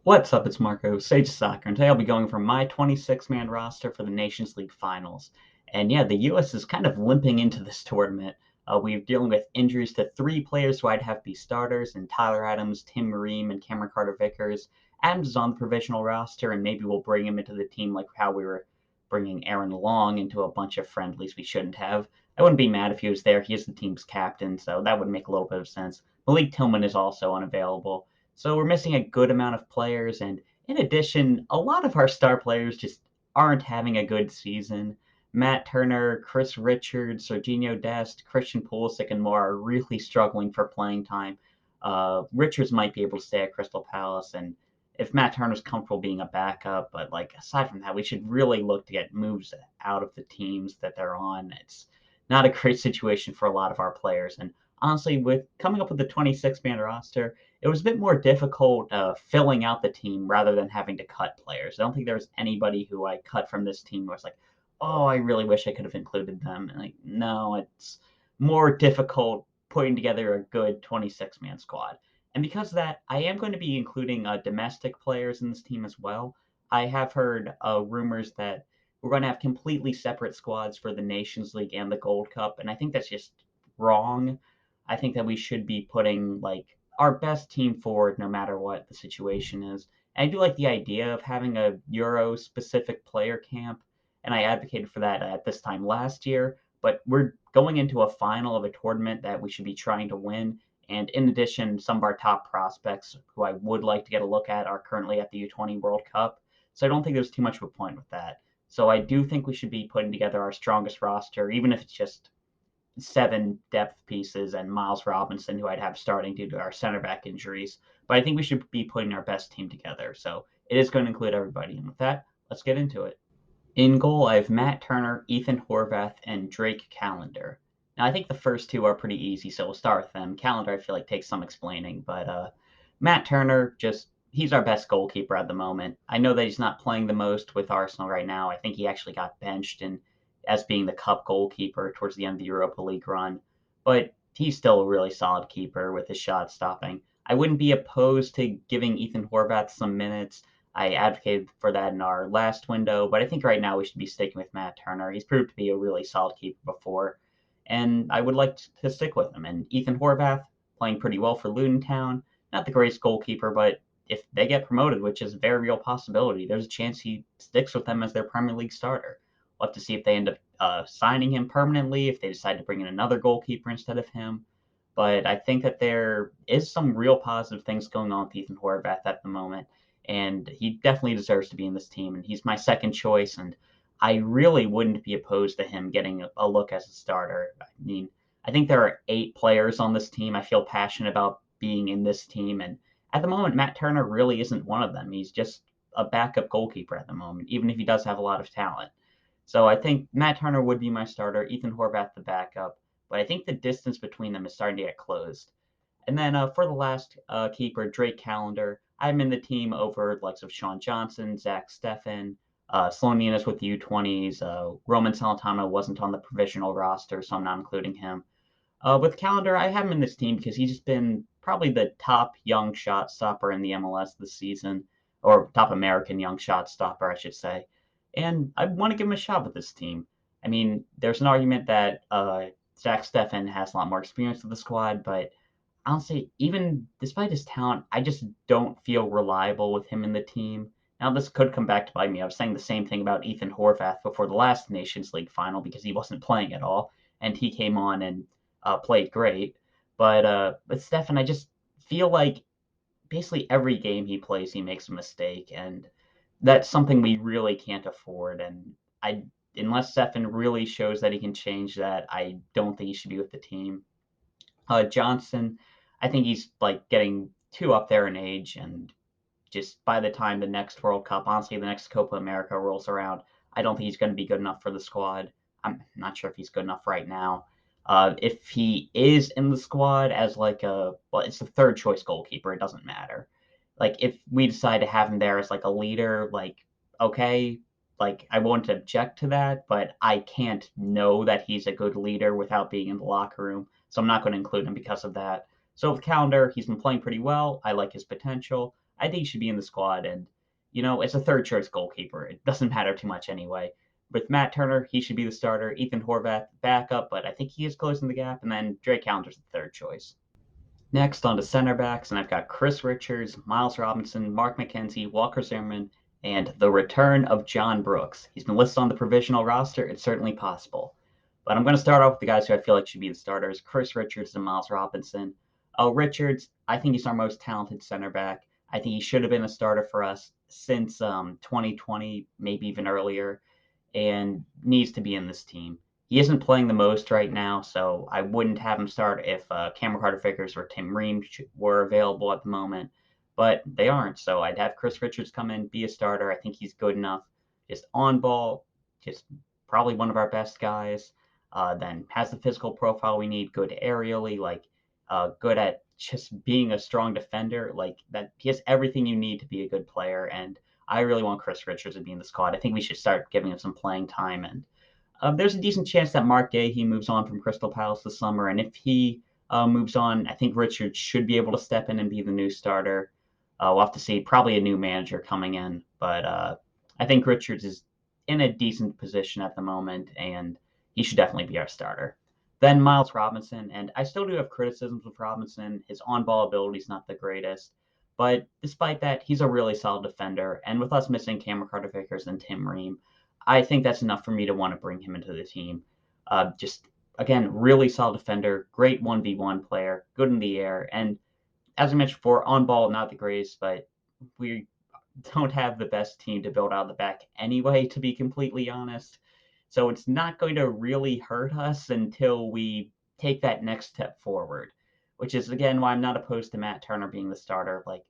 What's up? It's Marco, Sage Soccer, and today I'll be going for my 26-man roster for the Nations League Finals. And yeah, the U.S. is kind of limping into this tournament. We're dealing with injuries to three players who I'd have be starters, and Tyler Adams, Tim Ream, and Cameron Carter-Vickers. Adams is on the provisional roster, and maybe we'll bring him into the team like how we were bringing Aaron Long into a bunch of friendlies we shouldn't have. I wouldn't be mad if he was there. He is the team's captain, so that would make a little bit of sense. Malik Tillman is also unavailable. So we're missing a good amount of players, and in addition, a lot of our star players just aren't having a good season. Matt Turner, Chris Richards, Sergino Dest, Christian Pulisic, and more are really struggling for playing time. Richards might be able to stay at Crystal Palace, and if Matt Turner's comfortable being a backup, but like aside from that, we should really look to get moves out of the teams that they're on. It's not a great situation for a lot of our players, and honestly, with coming up with the 26-man roster, it was a bit more difficult filling out the team rather than having to cut players. I don't think there was anybody who I cut from this team who was like, oh, I really wish I could have included them. And like, no, it's more difficult putting together a good 26-man squad. And because of that, I am going to be including domestic players in this team as well. I have heard rumors that we're going to have completely separate squads for the Nations League and the Gold Cup, and I think that's just wrong. I think that we should be putting like our best team forward no matter what the situation is. And I do like the idea of having a Euro specific player camp, and I advocated for that at this time last year. But we're going into a final of a tournament that we should be trying to win. And in addition, some of our top prospects who I would like to get a look at are currently at the U20 World Cup. So I don't think there's too much of a point with that. So I do think we should be putting together our strongest roster, even if it's just seven depth pieces and Miles Robinson, who I'd have starting due to our center back injuries. But I think we should be putting our best team together. So it is going to include everybody. And with that, let's get into it. In goal, I have Matt Turner, Ethan Horvath, and Drake Callender. Now, I think the first two are pretty easy, so we'll start with them. Callender, I feel like, takes some explaining, but Matt Turner, he's our best goalkeeper at the moment. I know that he's not playing the most with Arsenal right now. I think he actually got benched as being the cup goalkeeper towards the end of the Europa League run, but he's still a really solid keeper with his shot stopping. I wouldn't be opposed to giving Ethan Horvath some minutes. I advocated for that in our last window, but I think right now we should be sticking with Matt Turner. He's proved to be a really solid keeper before, and I would like to stick with him. And Ethan Horvath playing pretty well for Luton Town. Not the greatest goalkeeper, but if they get promoted, which is a very real possibility, there's a chance he sticks with them as their Premier League starter. We'll have to see if they end up signing him permanently, if they decide to bring in another goalkeeper instead of him. But I think that there is some real positive things going on with Ethan Horvath at the moment, and he definitely deserves to be in this team. And he's my second choice, and I really wouldn't be opposed to him getting a look as a starter. I mean, I think there are 8 players on this team I feel passionate about being in this team, and at the moment, Matt Turner really isn't one of them. He's just a backup goalkeeper at the moment, even if he does have a lot of talent. So I think Matt Turner would be my starter, Ethan Horvath the backup, but I think the distance between them is starting to get closed. And then for the last keeper, Drake Callender, I'm in the team over the likes of Sean Johnson, Zach Steffen, Sloan Yunus with the U20s. Roman Salentano wasn't on the provisional roster, so I'm not including him. With Callender, I have him in this team because he's just been probably the top young shot stopper in the MLS this season, or top American young shot stopper, I should say. And I want to give him a shot with this team. I mean, there's an argument that Zach Steffen has a lot more experience with the squad, but honestly, even despite his talent, I just don't feel reliable with him in the team. Now, this could come back to bite me. I was saying the same thing about Ethan Horvath before the last Nations League final because he wasn't playing at all, and he came on and played great. But Stefan, I just feel like basically every game he plays, he makes a mistake, and that's something we really can't afford. And I, unless Stefan really shows that he can change that, I don't think he should be with the team. Johnson, I think he's like getting too up there in age, and just by the time the next World Cup, honestly, the next Copa America rolls around, I don't think he's going to be good enough for the squad. I'm not sure if he's good enough right now. If he is in the squad as well, it's the third choice goalkeeper. It doesn't matter. Like if we decide to have him there as like a leader, like okay, like I won't object to that, but I can't know that he's a good leader without being in the locker room. So I'm not going to include him because of that. So with Callender, he's been playing pretty well. I like his potential. I think he should be in the squad. And, it's a third choice goalkeeper. It doesn't matter too much anyway. With Matt Turner, he should be the starter. Ethan Horvath, backup, but I think he is closing the gap. And then Drake Calendar's the third choice. Next, on to center backs, and I've got Chris Richards, Miles Robinson, Mark McKenzie, Walker Zimmerman, and the return of John Brooks. He's been listed on the provisional roster. It's certainly possible. But I'm going to start off with the guys who I feel like should be the starters, Chris Richards and Miles Robinson. Richards, I think he's our most talented center back. I think he should have been a starter for us since 2020, maybe even earlier, and needs to be in this team. He isn't playing the most right now, so I wouldn't have him start if Cameron Carter-Vickers or Tim Ream were available at the moment. But they aren't, so I'd have Chris Richards come in, be a starter. I think he's good enough. Just on ball, just probably one of our best guys. Then has the physical profile we need, good aerially, good at just being a strong defender. Like that, he has everything you need to be a good player. And I really want Chris Richards to be in the squad. I think we should start giving him some playing time. And there's a decent chance that Mark Gahey moves on from Crystal Palace this summer. And if he moves on, I think Richards should be able to step in and be the new starter. We'll have to see. Probably a new manager coming in. But I think Richards is in a decent position at the moment, and he should definitely be our starter. Then Miles Robinson, and I still do have criticisms with Robinson. His on-ball ability is not the greatest. But despite that, he's a really solid defender. And with us missing Cameron Carter-Vickers and Tim Ream, I think that's enough for me to want to bring him into the team. Just, again, really solid defender, great 1v1 player, good in the air. And as I mentioned before, on ball, not the greatest, but we don't have the best team to build out the back anyway, to be completely honest. So it's not going to really hurt us until we take that next step forward, which is, again, why I'm not opposed to Matt Turner being the starter. Like,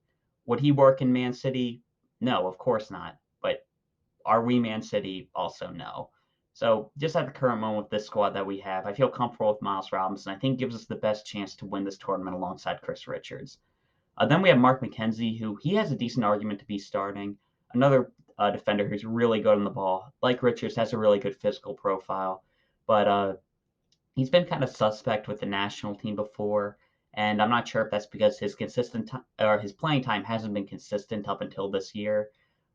would he work in Man City? No, of course not. But are we Man City? Also, no. So just at the current moment with this squad that we have, I feel comfortable with Miles Robinson. I think gives us the best chance to win this tournament alongside Chris Richards. Then we have Mark McKenzie, who he has a decent argument to be starting. Another defender who's really good on the ball. Like Richards, has a really good physical profile. But he's been kind of suspect with the national team before. And I'm not sure if that's because his his playing time hasn't been consistent up until this year.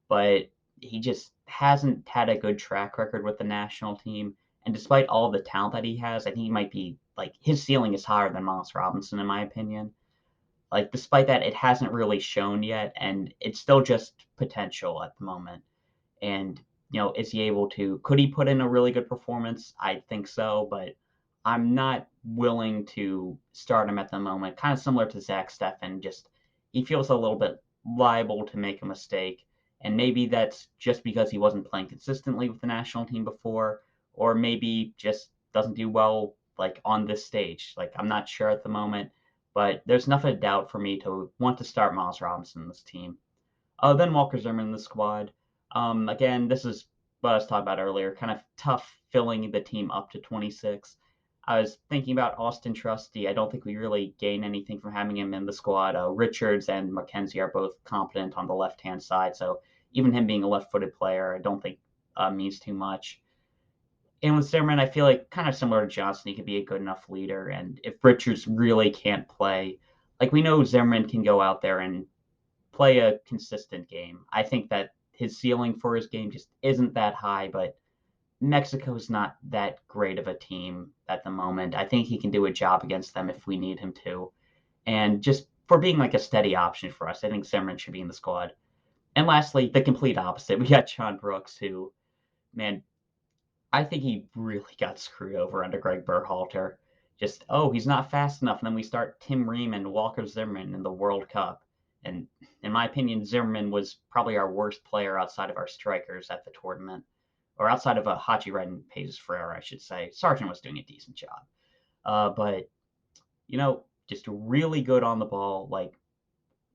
But he just hasn't had a good track record with the national team. And despite all the talent that he has, I think he might be his ceiling is higher than Miles Robinson, in my opinion. Despite that, it hasn't really shown yet, and it's still just potential at the moment. And, is he able to, could he put in a really good performance? I think so, but I'm not willing to start him at the moment. Kind of similar to Zach Steffen, just he feels a little bit liable to make a mistake. And maybe that's just because he wasn't playing consistently with the national team before, or maybe just doesn't do well on this stage. I'm not sure at the moment, but there's enough of a doubt for me to want to start Miles Robinson in this team. Then Walker Zimmerman in the squad. Again, this is what I was talking about earlier, kind of tough filling the team up to 26. I was thinking about Austin Trusty. I don't think we really gain anything from having him in the squad. Richards and McKenzie are both competent on the left-hand side, so even him being a left-footed player, I don't think means too much. And with Zimmerman, I feel like kind of similar to Johnson, he could be a good enough leader. And if Richards really can't play, we know Zimmerman can go out there and play a consistent game. I think that his ceiling for his game just isn't that high, but Mexico's not that great of a team at the moment. I think he can do a job against them if we need him to. And just for being a steady option for us, I think Zimmerman should be in the squad. And lastly, the complete opposite. We got John Brooks, who, man, I think he really got screwed over under Greg Berhalter. Just, he's not fast enough. And then we start Tim Ream and Walker Zimmerman in the World Cup. And in my opinion, Zimmerman was probably our worst player outside of our strikers at the tournament, or outside of Hachi Red and Pages Ferreira, I should say. Sargent was doing a decent job. But, just really good on the ball,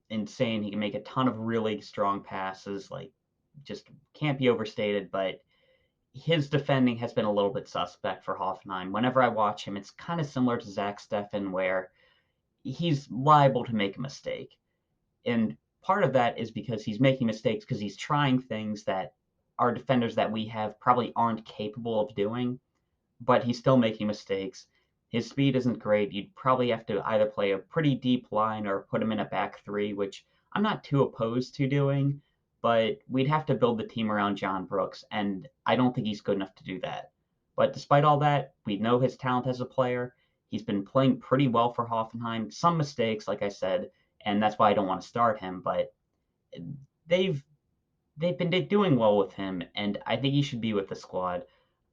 insane. He can make a ton of really strong passes, just can't be overstated, but his defending has been a little bit suspect for Hoffenheim. Whenever I watch him, it's kind of similar to Zach Steffen, where he's liable to make a mistake. And part of that is because he's making mistakes because he's trying things that our defenders that we have probably aren't capable of doing, but he's still making mistakes. His speed isn't great. You'd probably have to either play a pretty deep line or put him in a back three, which I'm not too opposed to doing, but we'd have to build the team around John Brooks, and I don't think he's good enough to do that. But despite all that, we know his talent as a player. He's been playing pretty well for Hoffenheim. Some mistakes, like I said, and that's why I don't want to start him. But they've they've been doing well with him, and I think he should be with the squad.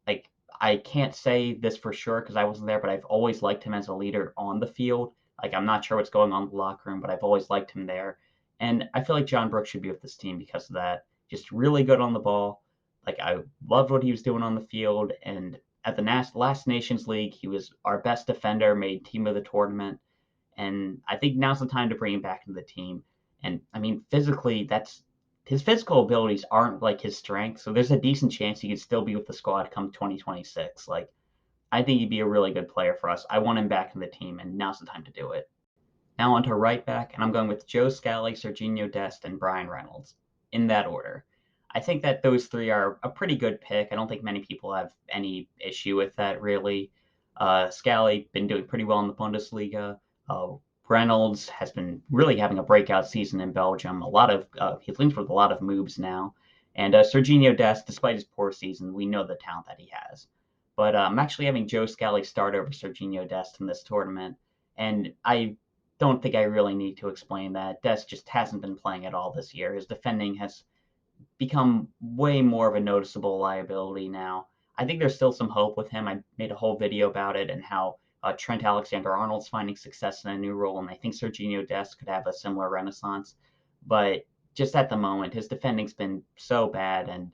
Like, I can't say this for sure because I wasn't there, but I've always liked him as a leader on the field. Like, I'm not sure what's going on in the locker room, but I've always liked him there. And I feel like John Brooks should be with this team because of that. Just really good on the ball. Like, I loved what he was doing on the field. And at the last Nations League, he was our best defender, made team of the tournament. And I think now's the time to bring him back into the team. And I mean, physically, that's his physical abilities aren't like his strength, so there's a decent chance he could still be with the squad come 2026. Like, I think he'd be a really good player for us. I want him back in the team, and now's the time to do it. Now on to right back, and I'm going with Joe Scally, Sergino Dest, and Bryan Reynolds in that order. I think that those three are a pretty good pick. I don't think many people have any issue with that, really. Scally been doing pretty well in the Bundesliga. Uh, Reynolds has been really having a breakout season in Belgium. He's linked with a lot of moves now. And Serginho Dest, despite his poor season, we know the talent that he has. But I'm actually having Joe Scally start over Serginho Dest in this tournament. And I don't think I really need to explain that. Dest just hasn't been playing at all this year. His defending has become way more of a noticeable liability now. I think there's still some hope with him. I made a whole video about it and how Trent Alexander-Arnold's finding success in a new role, and I think Serginho Dest could have a similar renaissance. But just at the moment, his defending's been so bad, and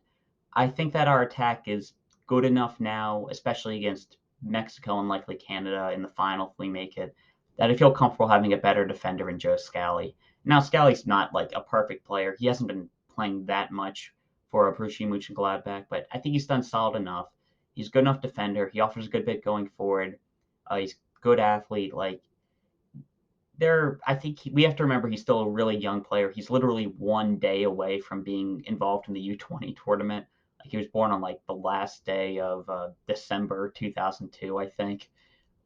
I think that our attack is good enough now, especially against Mexico and likely Canada in the final if we make it, that I feel comfortable having a better defender in Joe Scally. Now, Scally's not like a perfect player. He hasn't been playing that much for Borussia Mönchengladbach, but I think he's done solid enough. He's a good enough defender. He offers a good bit going forward. He's a good athlete. Like, I think we have to remember he's still a really young player. He's literally 1 day away from being involved in the U20 tournament. Like, he was born on like the last day of December 2002, I think.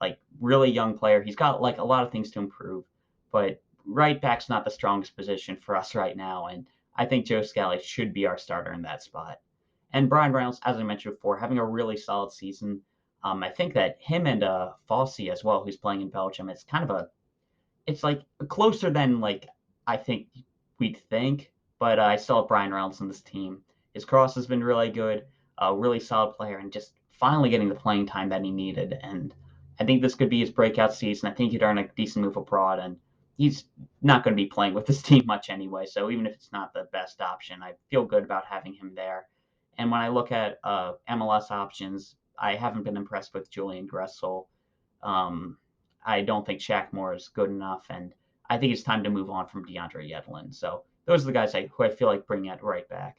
Like, really young player. He's got like a lot of things to improve, but right back's not the strongest position for us right now, and I think Joe Scally should be our starter in that spot. And Bryan Reynolds, as I mentioned before, having a really solid season. I think that him and Fossey as well, who's playing in Belgium, it's like closer than like I think we'd think. But I still have Bryan Reynolds on this team. His cross has been really good, a really solid player, and just finally getting the playing time that he needed. And I think this could be his breakout season. I think he'd earn a decent move abroad, and he's not going to be playing with this team much anyway. So even if it's not the best option, I feel good about having him there. And when I look at MLS options, I haven't been impressed with Julian Gressel. Um, I don't think Shaq Moore is good enough, and I think it's time to move on from DeAndre Yedlin. So those are the guys who I feel like bring at right back.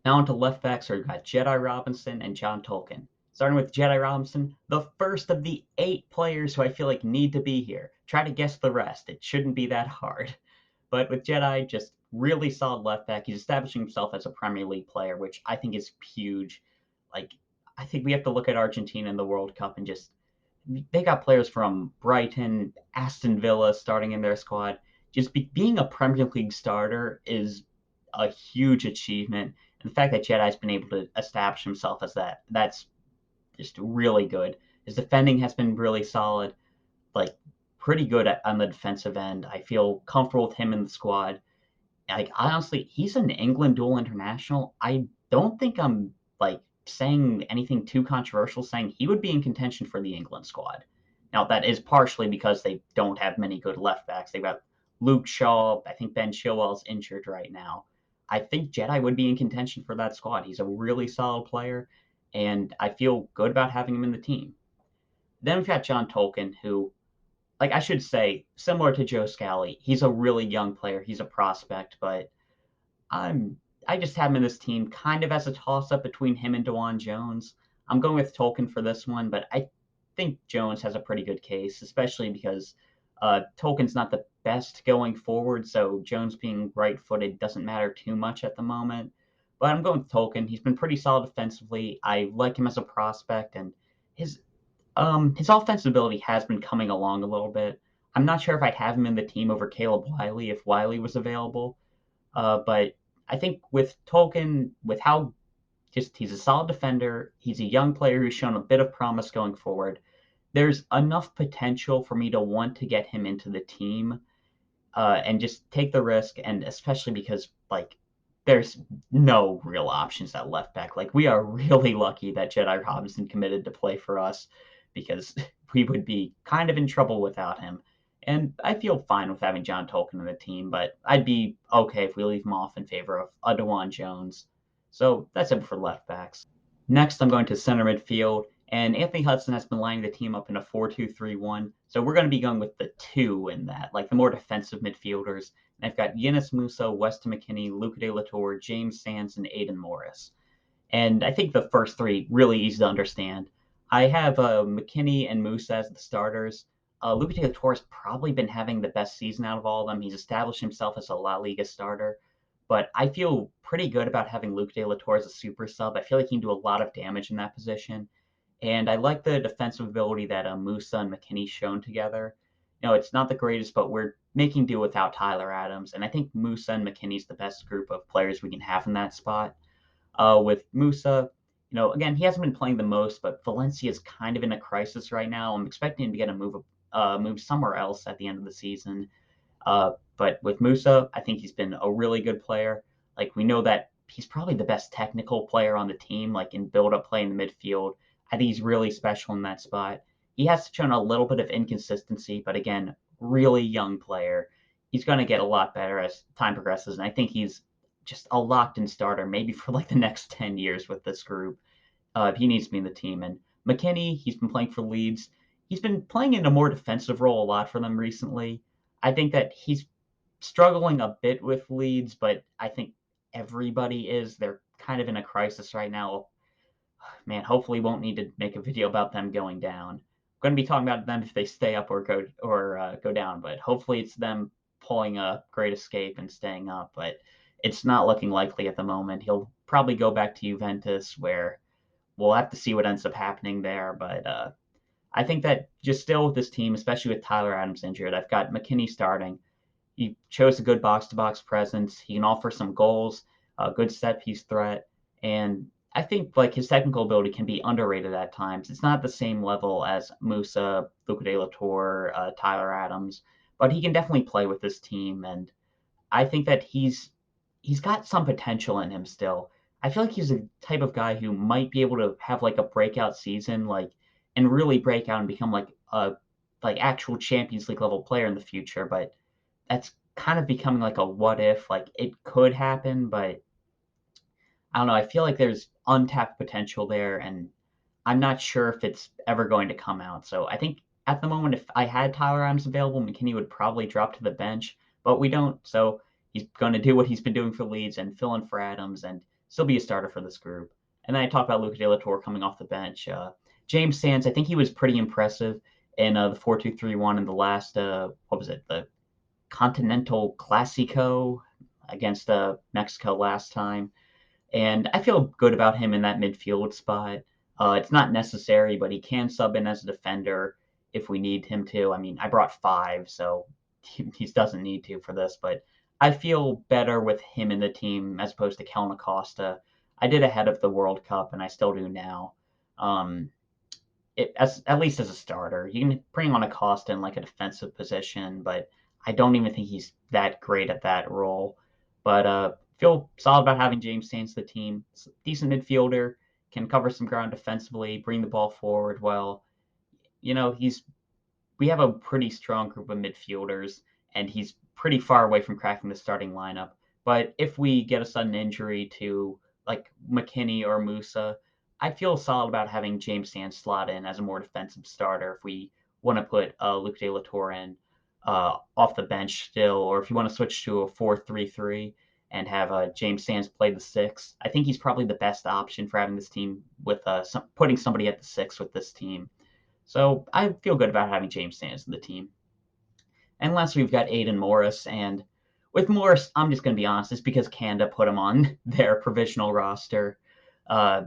Now onto left backs, where we've got Jedi Robinson and John Tolkin. Starting with Jedi Robinson, the first of the 8 players who I feel like need to be here. Try to guess the rest. It shouldn't be that hard. But with Jedi, just really solid left back. He's establishing himself as a Premier League player, which I think is huge. Like, I think we have to look at Argentina in the World Cup and just they got players from Brighton, Aston Villa starting in their squad. Just being a Premier League starter is a huge achievement. And the fact that Jedi's been able to establish himself as that's just really good. His defending has been really solid, like pretty good on the defensive end. I feel comfortable with him in the squad. Like, honestly, he's an England dual international. I don't think I'm like saying anything too controversial saying he would be in contention for the England squad. Now, that is partially because they don't have many good left backs. They've got Luke Shaw. I think Ben Chilwell's injured right now. I think Jedi would be in contention for that squad. He's a really solid player, and I feel good about having him in the team. Then we've got John Tolkin, who, like, I should say, similar to Joe Scally, he's a really young player. He's a prospect, but I'm I just have him in this team kind of as a toss up between him and DeJuan Jones. I'm going with Tolkien for this one, but I think Jones has a pretty good case, especially because Tolkien's not the best going forward, so Jones being right-footed doesn't matter too much at the moment. But I'm going with Tolkien. He's been pretty solid defensively. I like him as a prospect, and his his offensive ability has been coming along a little bit. I'm not sure if I'd have him in the team over Caleb Wiley if Wiley was available, But I think with Tolkin, with how just he's a solid defender, he's a young player who's shown a bit of promise going forward. There's enough potential for me to want to get him into the team and just take the risk. And especially because like there's no real options at left back. Like we are really lucky that Jedi Robinson committed to play for us because we would be kind of in trouble without him. And I feel fine with having John Tolkin in the team, but I'd be okay if we leave him off in favor of Dewan Jones. So that's it for left backs. Next, I'm going to center midfield, and Anthony Hudson has been lining the team up in a 4-2-3-1. So we're going to be going with the two in that, like the more defensive midfielders. And I've got Yunus, Musah, Weston, McKennie, Luca de la Torre, James Sands, and Aidan Morris. And I think the first three really easy to understand. I have McKennie and Musah as the starters. Luca de la Torre's probably been having the best season out of all of them. He's established himself as a La Liga starter. But I feel pretty good about having Luca de la Torre as a super sub. I feel like he can do a lot of damage in that position. And I like the defensive ability that Musah and McKennie shown together. It's not the greatest, but we're making do without Tyler Adams. And I think Musah and McKennie's the best group of players we can have in that spot. With Musah, again, he hasn't been playing the most, but Valencia is kind of in a crisis right now. I'm expecting him to get a move somewhere else at the end of the season. But with Musah, I think he's been a really good player. Like we know that he's probably the best technical player on the team, like in build-up play in the midfield. I think he's really special in that spot. He has shown a little bit of inconsistency, but again, really young player. He's going to get a lot better as time progresses, and I think he's just a locked-in starter, maybe for like the next 10 years with this group. He needs to be in the team. And McKennie, he's been playing for Leeds. He's been playing in a more defensive role a lot for them recently. I think that he's struggling a bit with Leeds, but I think everybody is. They're kind of in a crisis right now. Man, hopefully won't need to make a video about them going down. I'm going to be talking about them if they stay up or go down, but hopefully it's them pulling a great escape and staying up. But it's not looking likely at the moment. He'll probably go back to Juventus, where we'll have to see what ends up happening there. But I think that just still with this team, especially with Tyler Adams injured, I've got McKennie starting. He shows a good box-to-box presence. He can offer some goals, a good set-piece threat, and I think like his technical ability can be underrated at times. It's not the same level as Musah, Luca de la Torre, Tyler Adams, but he can definitely play with this team, and I think that he's got some potential in him still. I feel like he's a type of guy who might be able to have like a breakout season, like and really break out and become like a actual Champions League level player in the future, but that's kind of becoming like a what if. Like it could happen, but I don't know. I feel like there's untapped potential there, and I'm not sure if it's ever going to come out. So I think at the moment, if I had Tyler Adams available, McKennie would probably drop to the bench, but we don't. So he's going to do what he's been doing for Leeds and fill in for Adams and still be a starter for this group. And then I talked about Luca de la Torre coming off the bench. James Sands, I think he was pretty impressive in the 4-2-3-1 in the last, what was it, the Continental Classico against Mexico last time. And I feel good about him in that midfield spot. It's not necessary, but he can sub in as a defender if we need him to. I mean, I brought five, so he doesn't need to for this, but I feel better with him in the team as opposed to Kellyn Acosta. I did ahead of the World Cup, and I still do now. Um, at least as a starter. You can bring on Acosta in like a defensive position, but I don't even think he's that great at that role. But feel solid about having James Sands the team. Decent midfielder, can cover some ground defensively, bring the ball forward well. We have a pretty strong group of midfielders, and he's pretty far away from cracking the starting lineup. But if we get a sudden injury to like McKennie or Musah, I feel solid about having James Sands slot in as a more defensive starter if we want to put Luke De La Torre in off the bench still, or if you want to switch to a 4-3-3 and have James Sands play the six. I think he's probably the best option for having this team with putting somebody at the six with this team. So I feel good about having James Sands in the team. And last we've got Aidan Morris, and with Morris, I'm just going to be honest, it's because Canada put him on their provisional roster. Uh,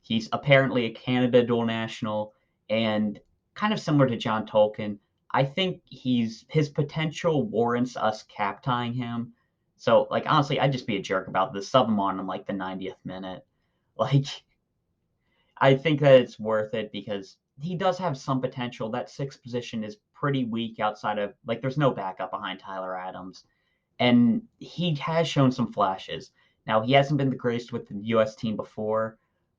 he's apparently a Canada dual national, and kind of similar to John Tolkin. I think his potential warrants us cap tying him. So, like, honestly, I'd just be a jerk about this. Sub him on like the 90th minute. Like, I think that it's worth it because he does have some potential. That sixth position is pretty weak outside of, like, there's no backup behind Tyler Adams. And he has shown some flashes. Now, he hasn't been the greatest with the U.S. team before,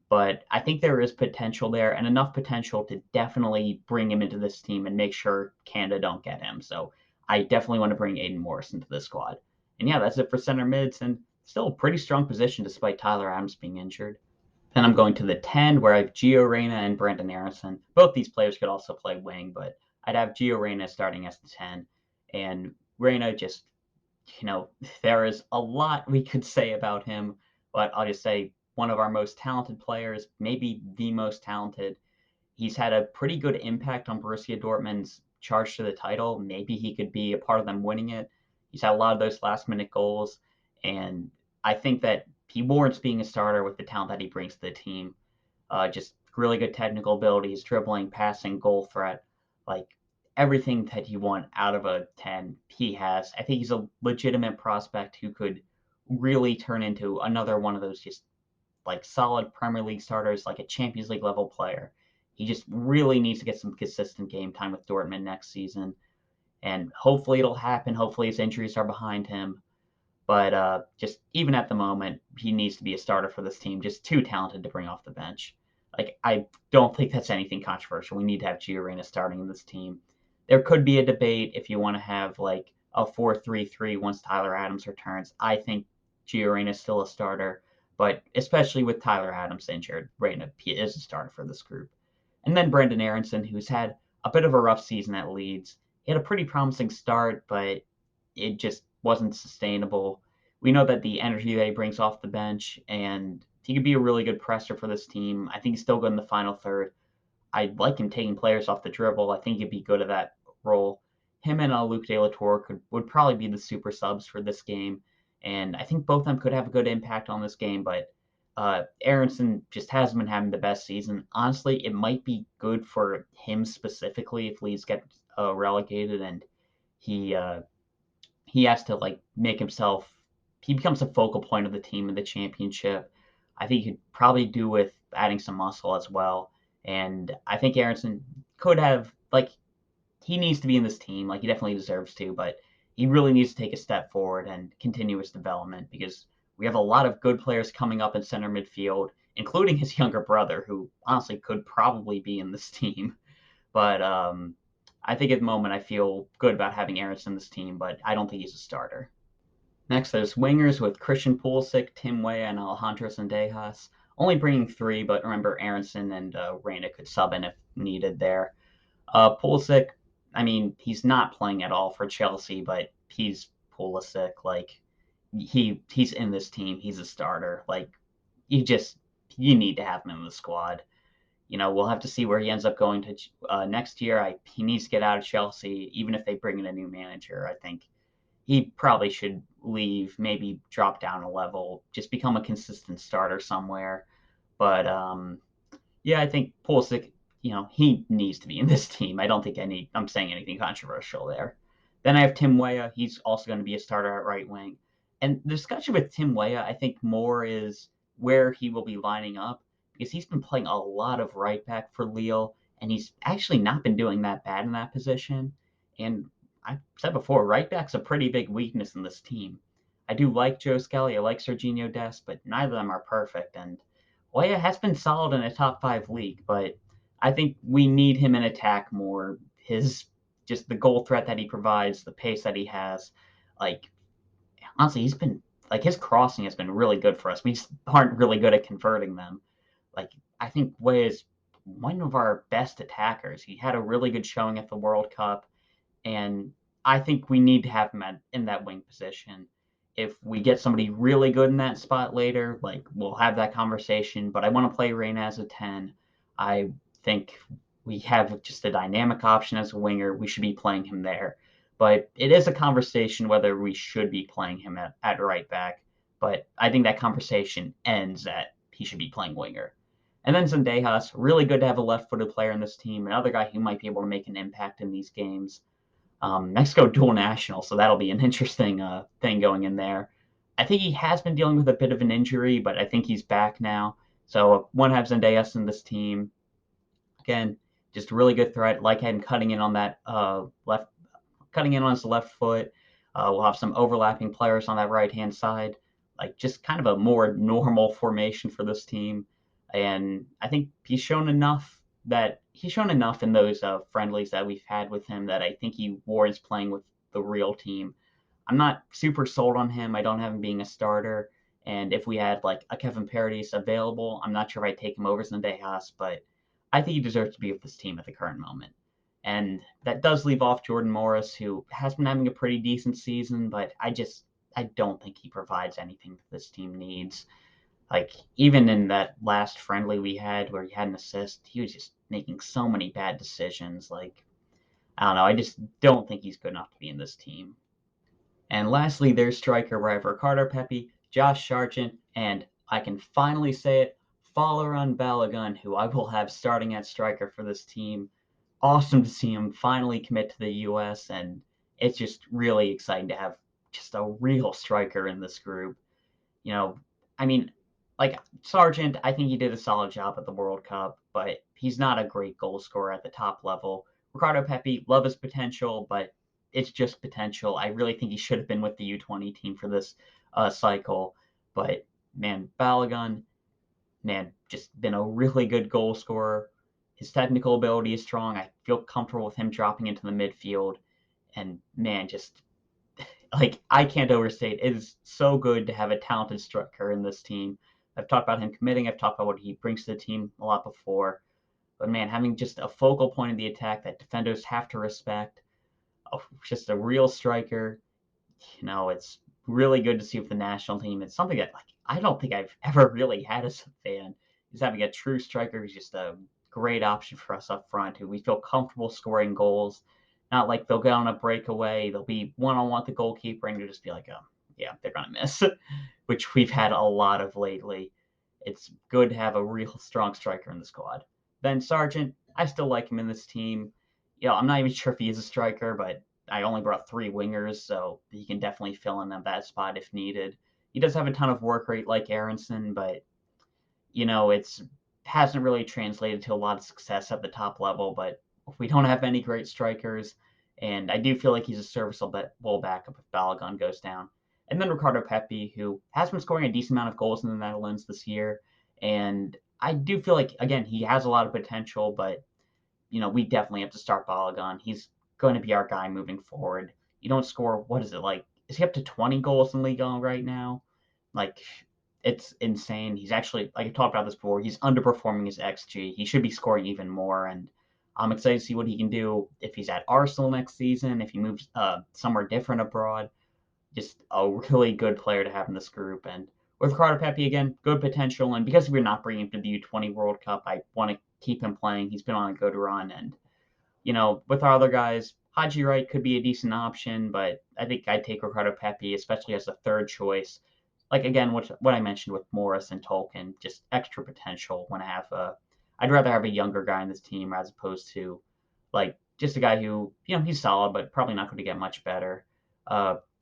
but I think there is potential there and enough potential to definitely bring him into this team and make sure Canada don't get him. So I definitely want to bring Aidan Morris into the squad. And yeah, that's it for center mids, and still a pretty strong position despite Tyler Adams being injured. Then I'm going to the 10, where I have Gio Reyna and Brenden Aaronson. Both these players could also play wing, but I'd have Gio Reyna starting as the 10. And Reyna just, there is a lot we could say about him, but I'll just say one of our most talented players, maybe the most talented. He's had a pretty good impact on Borussia Dortmund's charge to the title. Maybe he could be a part of them winning it. He's had a lot of those last-minute goals, and I think that he warrants being a starter with the talent that he brings to the team. Just really good technical abilities, dribbling, passing, goal threat, like everything that you want out of a 10, he has. I think he's a legitimate prospect who could really turn into another one of those just like solid Premier League starters, like a Champions League level player. He just really needs to get some consistent game time with Dortmund next season. And hopefully it'll happen. Hopefully his injuries are behind him. But just even at the moment, he needs to be a starter for this team. Just too talented to bring off the bench. Like, I don't think that's anything controversial. We need to have Gio Reyna starting in this team. There could be a debate if you want to have like a 4-3-3 once Tyler Adams returns. I think Gio Reyna is still a starter, but especially with Tyler Adams injured, Reyna is a starter for this group. And then Brenden Aaronson, who's had a bit of a rough season at Leeds. He had a pretty promising start, but it just wasn't sustainable. We know that the energy that he brings off the bench, and he could be a really good presser for this team. I think he's still good in the final third. I like him taking players off the dribble. I think he'd be good at that role. Him and Luc De La Torre would probably be the super subs for this game, and I think both of them could have a good impact on this game. But Aaronson just hasn't been having the best season. Honestly, it might be good for him specifically if Leeds get relegated and he he has to like make himself. He becomes a focal point of the team in the championship. I think he could probably do with adding some muscle as well. And I think Aaronson could have like he needs to be in this team. Like he definitely deserves to, but he really needs to take a step forward and continue his development because we have a lot of good players coming up in center midfield, including his younger brother, who honestly could probably be in this team. But I think at the moment I feel good about having Aaronson in this team, but I don't think he's a starter. Next, there's wingers with Christian Pulisic, Tim Weah, and Alejandro Zendejas. Only bringing three, but remember Aaronson and Reyna could sub in if needed there. Pulisic, I mean, he's not playing at all for Chelsea, but he's Pulisic. Like he's in this team. He's a starter. Like you need to have him in the squad. We'll have to see where he ends up going to next year. He needs to get out of Chelsea, even if they bring in a new manager. I think he probably should leave, maybe drop down a level, just become a consistent starter somewhere. But yeah, I think Pulisic, he needs to be in this team. I don't think I'm saying anything controversial there. Then I have Tim Weah. He's also going to be a starter at right wing. And the discussion with Tim Weah, I think more is where he will be lining up because he's been playing a lot of right back for Lille, and he's actually not been doing that bad in that position. And I said before, right back's a pretty big weakness in this team. I do like Joe Skelly, I like Sergino Dest, but neither of them are perfect. And Weah has been solid in a top five league, but I think we need him in attack more. His just the goal threat that he provides, the pace that he has, like honestly, he's been like his crossing has been really good for us. We just aren't really good at converting them. Like I think Weah is one of our best attackers. He had a really good showing at the World Cup, and I think we need to have him in that wing position. If we get somebody really good in that spot later, like we'll have that conversation. But I want to play Reyna as a 10. I think we have just a dynamic option as a winger. We should be playing him there. But it is a conversation whether we should be playing him at right back. But I think that conversation ends at he should be playing winger. And then Zendejas, really good to have a left-footed player in this team, another guy who might be able to make an impact in these games. Mexico dual national, so that'll be an interesting thing going in there. I think he has been dealing with a bit of an injury, but I think he's back now. So one have Zendejas in this team. Again, just a really good threat. Like him cutting in on that cutting in on his left foot. We'll have some overlapping players on that right hand side, like just kind of a more normal formation for this team. And I think he's shown enough in those friendlies that we've had with him that I think he warrants playing with the real team. I'm not super sold on him. I don't have him being a starter. And if we had like a Kevin Paradis available, I'm not sure if I'd take him over Zendejas, but I think he deserves to be with this team at the current moment. And that does leave off Jordan Morris, who has been having a pretty decent season, but I don't think he provides anything that this team needs. Like even in that last friendly we had where he had an assist, he was just making so many bad decisions. Like I don't know, I just don't think he's good enough to be in this team. And lastly, their striker, where I have Ricardo Pepi, Josh Sargent, and I can finally say it, Folarin Balogun, who I will have starting at striker for this team. Awesome to see him finally commit to the U.S., and it's just really exciting to have just a real striker in this group. You know, I mean, like Sargent, I think he did a solid job at the World Cup, but he's not a great goal scorer at the top level. Ricardo Pepi, love his potential, but it's just potential. I really think he should have been with the U20 team for this cycle. But man, Balogun, man, just been a really good goal scorer. His technical ability is strong. I feel comfortable with him dropping into the midfield. And man, just like I can't overstate. It is so good to have a talented striker in this team. I've talked about him committing. I've talked about what he brings to the team a lot before. But man, having just a focal point of the attack that defenders have to respect, just a real striker. It's really good to see with the national team. It's something that like I don't think I've ever really had as a fan. Is having a true striker who's just a great option for us up front, who we feel comfortable scoring goals. Not like they'll get on a breakaway, they'll be one on one with the goalkeeper, and you'll just be like, oh, yeah, they're gonna miss, which we've had a lot of lately. It's good to have a real strong striker in the squad. Then Sargent, I still like him in this team. I'm not even sure if he is a striker, but I only brought three wingers, so he can definitely fill in that spot if needed. He does have a ton of work rate like Aaronson, but it's hasn't really translated to a lot of success at the top level. But we don't have any great strikers, and I do feel like he's a serviceable backup if Balogun goes down. And then Ricardo Pepi, who has been scoring a decent amount of goals in the Netherlands this year, and I do feel like again he has a lot of potential, but we definitely have to start Balogun. He's going to be our guy moving forward. You don't score, what is it like? Is he up to 20 goals in Ligue 1 right now? Like, it's insane. He's actually, like I talked about this before, he's underperforming his XG. He should be scoring even more, and I'm excited to see what he can do if he's at Arsenal next season, if he moves somewhere different abroad. Just a really good player to have in this group. And with Carter Pepi, again, good potential. And because we're not bringing him to the U20 World Cup, I want to keep him playing. He's been on a good run. And, with our other guys, Haji Wright could be a decent option, but I think I'd take Ricardo Pepi, especially as a third choice. Like, again, what I mentioned with Morris and Tolkin, just extra potential when I have I'd rather have a younger guy in this team as opposed to, like, just a guy who, he's solid, but probably not going to get much better.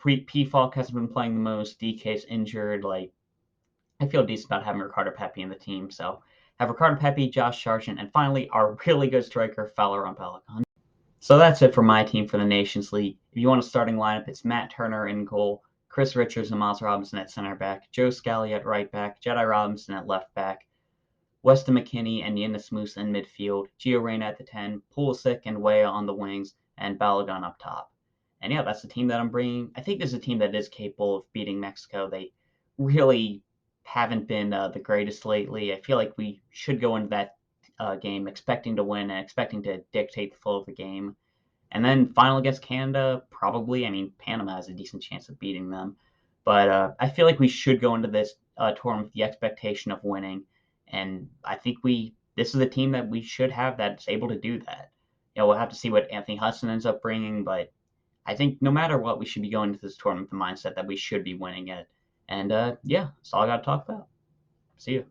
P-Falk hasn't been playing the most. DK's injured. Like, I feel decent about having Ricardo Pepi in the team. So have Ricardo Pepi, Josh Sargent, and finally our really good striker, Folarin Balogun. So that's it for my team for the Nations League. If you want a starting lineup, it's Matt Turner in goal, Chris Richards and Miles Robinson at center back, Joe Scally at right back, Jedi Robinson at left back, Weston McKennie and Yunus Musah in midfield, Gio Reyna at the 10, Pulisic and Weah on the wings, and Balogun up top. And yeah, that's the team that I'm bringing. I think this is a team that is capable of beating Mexico. They really haven't been the greatest lately. I feel like we should go into that game expecting to win and expecting to dictate the flow of the game. And then final against Canada, probably. I mean, Panama has a decent chance of beating them. But I feel like we should go into this tournament with the expectation of winning. And I think this is a team that we should have that's able to do that. We'll have to see what Anthony Hudson ends up bringing, but I think no matter what, we should be going into this tournament with the mindset that we should be winning it. And yeah, that's all I got to talk about. See you.